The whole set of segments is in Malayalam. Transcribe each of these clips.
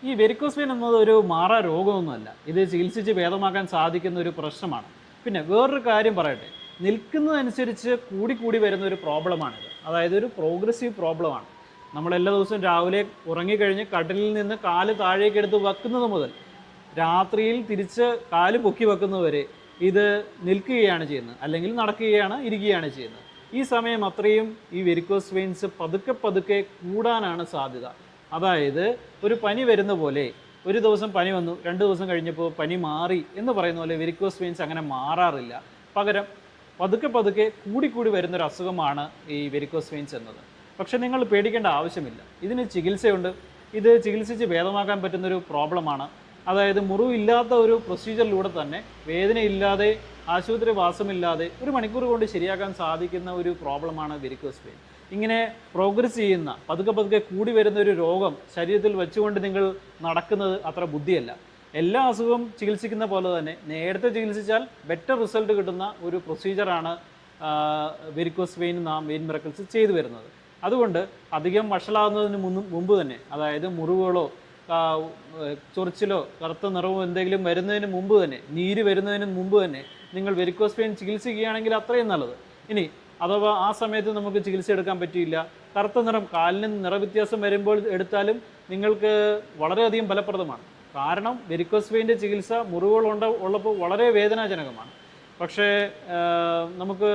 ഈ വെരിക്കോസ് വെയിൻ എന്നത് ഒരു മാറാ രോഗമൊന്നുമല്ല. ഇത് ചികിത്സിച്ച് ഭേദമാക്കാൻ സാധിക്കുന്ന ഒരു പ്രശ്നമാണ്. പിന്നെ വേറൊരു കാര്യം പറയട്ടെ, നിൽക്കുന്നതനുസരിച്ച് കൂടി വരുന്ന ഒരു പ്രോബ്ലമാണിത്. അതായത് ഒരു പ്രോഗ്രസീവ് പ്രോബ്ലമാണ്. നമ്മൾ എല്ലാ ദിവസവും രാവിലെ ഉറങ്ങിക്കഴിഞ്ഞ് കട്ടിലിൽ നിന്ന് കാല് താഴേക്ക് എടുത്ത് വെക്കുന്നത് മുതൽ രാത്രിയിൽ തിരിച്ച് കാല് പൊക്കി വെക്കുന്നതുവരെ ഇത് നിൽക്കുകയാണ് ചെയ്യുന്നത്, അല്ലെങ്കിൽ നടക്കുകയാണ്, ഇരിക്കുകയാണ് ചെയ്യുന്നത്. ഈ സമയം അത്രയും ഈ വെരിക്കോസ് വെയിൻസ് പതുക്കെ കൂടാനാണ് സാധ്യത. അതായത് ഒരു പനി വരുന്ന പോലെ ഒരു ദിവസം പനി വന്നു, 2 ദിവസം കഴിഞ്ഞപ്പോൾ പനി മാറി എന്ന് പറയുന്ന പോലെ വെരിക്കോസ് വെയിൻസ് അങ്ങനെ മാറാറില്ല. പകരം പതുക്കെ കൂടി വരുന്നൊരു അസുഖമാണ് ഈ വെരിക്കോസ് വെയിൻസ് എന്നത്. പക്ഷേ നിങ്ങൾ പേടിക്കേണ്ട ആവശ്യമില്ല, ഇതിന് ചികിത്സയുണ്ട്. ഇത് ചികിത്സിച്ച് ഭേദമാക്കാൻ പറ്റുന്നൊരു പ്രോബ്ലമാണ്. അതായത് മുറിവില്ലാത്ത ഒരു പ്രൊസീജിയറിലൂടെ തന്നെ വേദനയില്ലാതെ, ആശുപത്രി വാസമില്ലാതെ 1 മണിക്കൂർ കൊണ്ട് ശരിയാക്കാൻ സാധിക്കുന്ന ഒരു പ്രോബ്ലമാണ് വെരിക്കോസ് വെയിൻ. ഇങ്ങനെ പ്രോഗ്രസ് ചെയ്യുന്ന പതുക്കെ കൂടി വരുന്ന ഒരു രോഗം ശരീരത്തിൽ വെച്ചുകൊണ്ട് നിങ്ങൾ നടക്കുന്നത് അത്ര ബുദ്ധിയല്ല. എല്ലാ അസുഖവും ചികിത്സിക്കുന്ന പോലെ തന്നെ നേരത്തെ ചികിത്സിച്ചാൽ ബെറ്റർ റിസൾട്ട് കിട്ടുന്ന ഒരു പ്രൊസീജിയറാണ് വെരിക്കോസ് വെയിൻ നാം വെയിൻ മിറക്കിൾസ് ചെയ്തു വരുന്നത്. അതുകൊണ്ട് അധികം വഷളാകുന്നതിന് മുമ്പ് തന്നെ, അതായത് മുറിവുകളോ ചൊറിച്ചിലോ കറുത്ത നിറവോ എന്തെങ്കിലും വരുന്നതിന് മുമ്പ് തന്നെ, നീര് വരുന്നതിന് മുമ്പ് തന്നെ നിങ്ങൾ വെരിക്കോസ് വെയിൻ ചികിത്സിക്കുകയാണെങ്കിൽ അത്രയും നല്ലത്. ഇനി അഥവാ ആ സമയത്ത് നമുക്ക് ചികിത്സ എടുക്കാൻ പറ്റിയില്ല, കറുത്ത നിറം, കാലിന് നിറവ്യത്യാസം വരുമ്പോൾ എടുത്താലും നിങ്ങൾക്ക് വളരെയധികം ഫലപ്രദമാണ്. കാരണം വെരിക്കോസ് വെയിൻ്റെ ചികിത്സ മുറിവുകൾ ഉള്ളപ്പോൾ വളരെ വേദനാജനകമാണ്. പക്ഷേ നമുക്ക്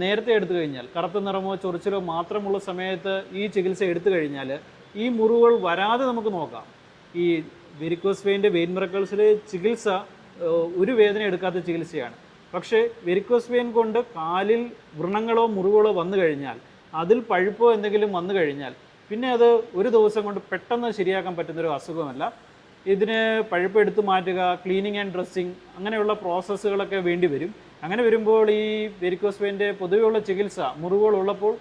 നേരത്തെ എടുത്തു കഴിഞ്ഞാൽ, കറുത്ത നിറമോ ചൊറിച്ചിലോ മാത്രമുള്ള സമയത്ത് ഈ ചികിത്സ എടുത്തു കഴിഞ്ഞാൽ ഈ മുറിവുകൾ വരാതെ നമുക്ക് നോക്കാം. ഈ വെരിക്കോസ് വെയിൻ്റെ വെയിൻ മിറക്കിൾസിൽ ചികിത്സ ഒരു വേദന എടുക്കാത്ത ചികിത്സയാണ്. പക്ഷേ വെരിക്കോസ് വെയിൻ കൊണ്ട് കാലിൽ വ്രണങ്ങളോ മുറിവുകളോ വന്നു കഴിഞ്ഞാൽ, അതിൽ പഴുപ്പോ എന്തെങ്കിലും വന്നു കഴിഞ്ഞാൽ പിന്നെ അത് ഒരു ദിവസം കൊണ്ട് പെട്ടെന്ന് ശരിയാക്കാൻ പറ്റുന്നൊരു അസുഖമല്ല. ഇതിന് പഴുപ്പ് എടുത്തു മാറ്റുക, ക്ലീനിങ് ആൻഡ് ഡ്രസ്സിങ്, അങ്ങനെയുള്ള പ്രോസസ്സുകളൊക്കെ വേണ്ടി വരും. അങ്ങനെ വരുമ്പോൾ ഈ വെരിക്കോസ് വെയിൻ്റെ പൊതുവെയുള്ള ചികിത്സ മുറിവുകൾ ഉള്ളപ്പോൾ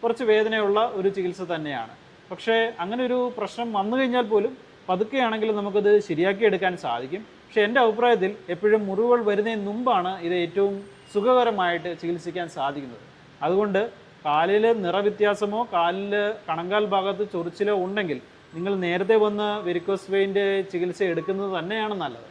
കുറച്ച് വേദനയുള്ള ഒരു ചികിത്സ തന്നെയാണ്. പക്ഷേ അങ്ങനെ ഒരു പ്രശ്നം വന്നു കഴിഞ്ഞാൽ പോലും പതുക്കെയാണെങ്കിലും നമുക്കത് ശരിയാക്കി എടുക്കാൻ സാധിക്കും. പക്ഷേ എൻ്റെ അഭിപ്രായത്തിൽ എപ്പോഴും മുറിവുകൾ വരുന്നതിന് മുമ്പാണ് ഇത് ഏറ്റവും സുഖകരമായിട്ട് ചികിത്സിക്കാൻ സാധിക്കുന്നത്. അതുകൊണ്ട് കാലിൽ നിറവ്യത്യാസമോ കാലിൽ കണങ്കാൽ ഭാഗത്ത് ചൊറിച്ചിലോ ഉണ്ടെങ്കിൽ നിങ്ങൾ നേരത്തെ വന്ന് വെരിക്കോസ് വെയിൻ്റെ ചികിത്സ എടുക്കുന്നത് തന്നെയാണ് നല്ലത്.